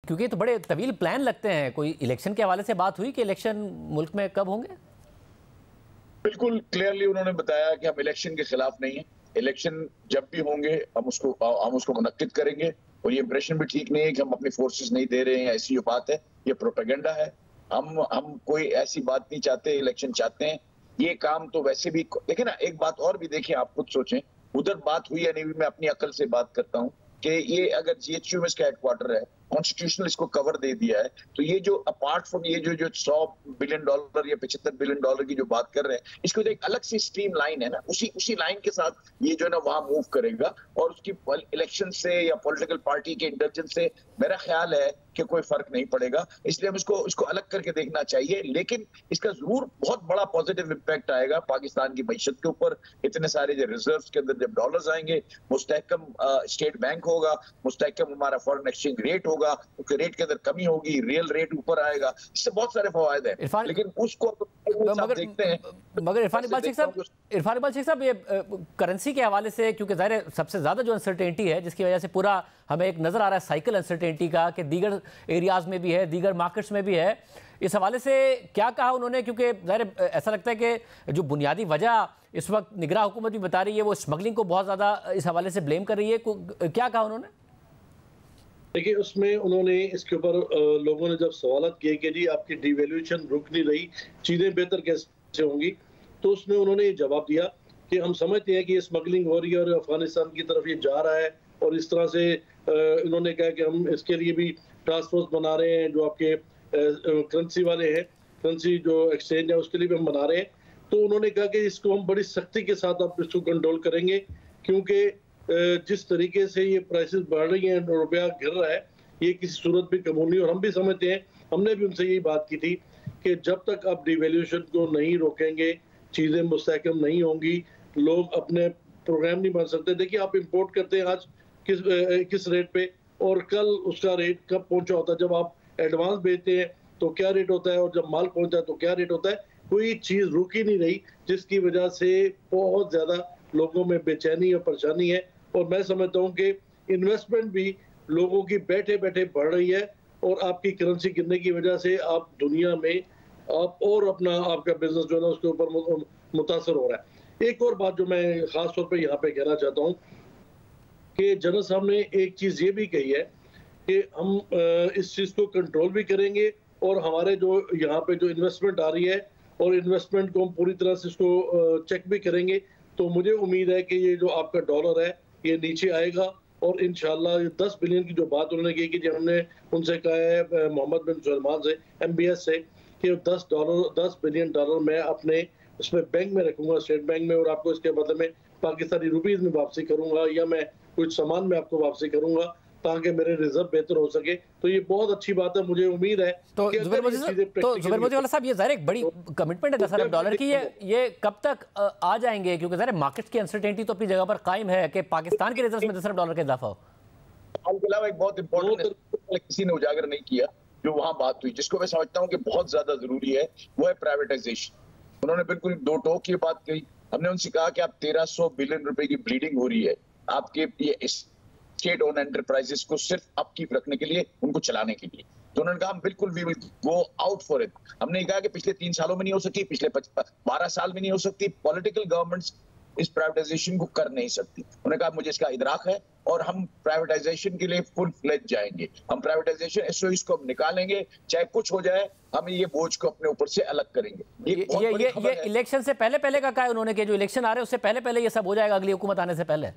क्योंकि तो बड़े तवील प्लान लगते हैं। कोई इलेक्शन के हवाले से बात हुई कि इलेक्शन मुल्क में कब होंगे? बिल्कुल क्लियरली उन्होंने बताया कि हम इलेक्शन के खिलाफ नहीं है। इलेक्शन जब भी होंगे हम उसको मुनक्किद करेंगे। और ये इंप्रेशन भी ठीक नहीं है कि हम अपनी फोर्सेस नहीं दे रहे हैं, ऐसी जो बात है ये प्रोपेगेंडा है। हम कोई ऐसी बात नहीं चाहते, इलेक्शन चाहते हैं। ये काम तो वैसे भी देखिए ना, एक बात और भी देखिए, आप खुद सोचें उधर बात हुई या नहीं हुई, मैं अपनी अकल से बात करता हूँ कि ये अगर जीएचयू में इसका हेडक्वार्टर है, कॉन्स्टिट्यूशनल इसको कवर दे दिया है, तो ये जो अपार्ट फ्रॉम ये जो $100 बिलियन या $75 बिलियन की जो बात कर रहे हैं, इसको तो एक अलग सी स्ट्रीम लाइन है ना, उसी लाइन के साथ ये जो है ना वहां मूव करेगा। और उसकी इलेक्शन से या पॉलिटिकल पार्टी के इंटरजेंस से मेरा ख्याल है कि कोई फर्क नहीं पड़ेगा। इसलिए हम इसको अलग करके देखना चाहिए। लेकिन इसका जरूर बहुत बड़ा पॉजिटिव इम्पैक्ट आएगा पाकिस्तान की मईशत के ऊपर। इतने सारे जो रिजर्व के अंदर जब डॉलर्स आएंगे, मुस्तहकम स्टेट बैंक होगा, मुस्तहकम हमारा फॉरेन एक्सचेंज रेट होगा, उसके रेट के अंदर कमी होगी, रियल रेट ऊपर आएगा। इससे बहुत सारे फवायद हैं, लेकिन उसको देखते हैं। मगर इरफान इकबाल शेख साहब, ये करेंसी के हवाले से, क्योंकि जाहिर है सबसे ज्यादा जो अनसर्टेनिटी है, जिसकी वजह से पूरा हमें एक नजर आ रहा है साइकिल अनसर्टेनिटी का, कि दीगर एरियाज में भी है, दीगर मार्केट्स में भी है, इस हवाले से क्या कहा उन्होंने? क्योंकि जाहिर ऐसा लगता है कि जो बुनियादी वजह इस वक्त निगरान हुकूमत भी बता रही है, वो स्मगलिंग को बहुत ज्यादा इस हवाले से ब्लेम कर रही है। क्या कहा उन्होंने? देखिए, उसमें उन्होंने इसके ऊपर लोगों ने जब सवाल किए कि जी आपकी डिवैल्यूएशन रुक नहीं रही, चीजें बेहतर कैसे होंगी, तो उसमें उन्होंने ये जवाब दिया कि हम समझते हैं कि ये स्मगलिंग हो रही है और अफगानिस्तान की तरफ ये जा रहा है, और इस तरह से इन्होंने कहा कि हम इसके लिए भी टास्क फोर्स बना रहे हैं, जो आपके करेंसी वाले हैं, करेंसी जो एक्सचेंज है उसके लिए भी हम बना रहे हैं। तो उन्होंने कहा कि इसको हम बड़ी सख्ती के साथ आप इसको कंट्रोल करेंगे, क्योंकि जिस तरीके से ये प्राइसेस बढ़ रही हैं, रुपया गिर रहा है, ये किसी सूरत भी कम नहीं। और हम भी समझते हैं, हमने भी उनसे यही बात की थी कि जब तक आप डिवैल्यूएशन को नहीं रोकेंगे, चीजें मुस्तहकम नहीं होंगी, लोग अपने प्रोग्राम नहीं बन सकते। देखिए, आप इंपोर्ट करते हैं आज किस रेट पे, और कल उसका रेट कब पहुंचा होता है। जब आप एडवांस बेचते हैं तो क्या रेट होता है, और जब माल पहुंचता है तो क्या रेट होता है। कोई चीज रुक ही नहीं रही, जिसकी वजह से बहुत ज्यादा लोगों में बेचैनी और परेशानी है। और मैं समझता हूँ कि इन्वेस्टमेंट भी लोगों की बैठे बैठे बढ़ रही है, और आपकी करेंसी गिरने की वजह से आप दुनिया में आप और आपका बिजनेस जो है ना उसके ऊपर मुतासर हो रहा है। एक और बात जो मैं खास तौर पे यहाँ पे कहना चाहता हूँ कि जनरल साहब ने एक चीज ये भी कही है कि हम इस चीज को कंट्रोल भी करेंगे, और हमारे जो यहाँ पे जो इन्वेस्टमेंट आ रही है, और इन्वेस्टमेंट को हम पूरी तरह से इसको चेक भी करेंगे। तो मुझे उम्मीद है कि ये जो आपका डॉलर है ये नीचे आएगा, और इंशाल्लाह 10 बिलियन की जो बात उन्होंने की कि हमने उनसे कहा है मोहम्मद बिन सलमान से, MBS से, कि $10 बिलियन मैं अपने उसमें बैंक में रखूंगा, स्टेट बैंक में, और आपको इसके बदले में पाकिस्तानी रुपीज में वापसी करूंगा, या मैं कुछ सामान में आपको वापसी करूंगा, ताकि मेरे रिजर्व बेहतर हो सके। तो ये बहुत अच्छी बात है, मुझे उम्मीद है। तो जुबैर मोदी वाला साहब, ये ज़ाहिर एक बड़ी कमिटमेंट है 10 अरब डॉलर की, ये कब तक आ जाएंगे? क्योंकि ज़ाहिर मार्केट की अनसर्टेनिटी तो अपनी जगह पर कायम है कि पाकिस्तान के रिजर्व में 10 अरब डॉलर का इजाफा हो। के अलावा एक बहुत इंपॉर्टेंट किसी ने उजागर नहीं किया, जो वहां बात हुई, जिसको मैं समझता हूँ कि बहुत ज्यादा जरूरी है, वो है प्राइवेटाइजेशन। उन्होंने बिल्कुल दो टोक की बात कही। हमने उनसे कहा कि आप 1300 बिलियन रुपए की ब्लीडिंग हो रही है आपके ये स्टेट ओन एंटरप्राइजेस को सिर्फ अपकीप रखने के लिए, उनको चलाने के लिए। तो उन्होंने कहा बिल्कुल we will go out for it. हमने कहा कि पिछले 3 सालों में नहीं हो सकी, पिछले 12 साल में नहीं हो सकती, पॉलिटिकल गवर्नमेंट्स इस प्राइवेटाइजेशन को कर नहीं सकती। उन्होंने कहा मुझे इसका इदराक है, और हम प्राइवेटाइजेशन के लिए फुल फ्लेज जाएंगे। हम प्राइवेटाइजेशन एसओईस को हम निकालेंगे, चाहे कुछ हो जाए, हम ये बोझ को अपने ऊपर से अलग करेंगे। ये इलेक्शन से पहले का कहा है उन्होंने, कि जो इलेक्शन आ रहे हैं उससे पहले ये सब हो जाएगा, अगली हुकूमत आने से पहले।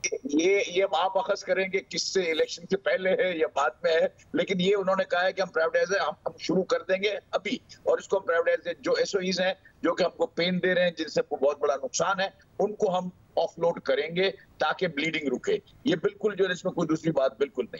ये आप अखज़ करेंगे किससे, इलेक्शन से पहले है या बाद में है, लेकिन ये उन्होंने कहा है कि हम प्राइवेटाइजेशन हम शुरू कर देंगे अभी, और इसको हम प्राइवेटाइजेशन जो एसओईज हैं जो कि हमको पेन दे रहे हैं, जिनसे बहुत बड़ा नुकसान है, उनको हम ऑफलोड करेंगे ताकि ब्लीडिंग रुके। ये बिल्कुल जो है, इसमें कोई दूसरी बात बिल्कुल नहीं।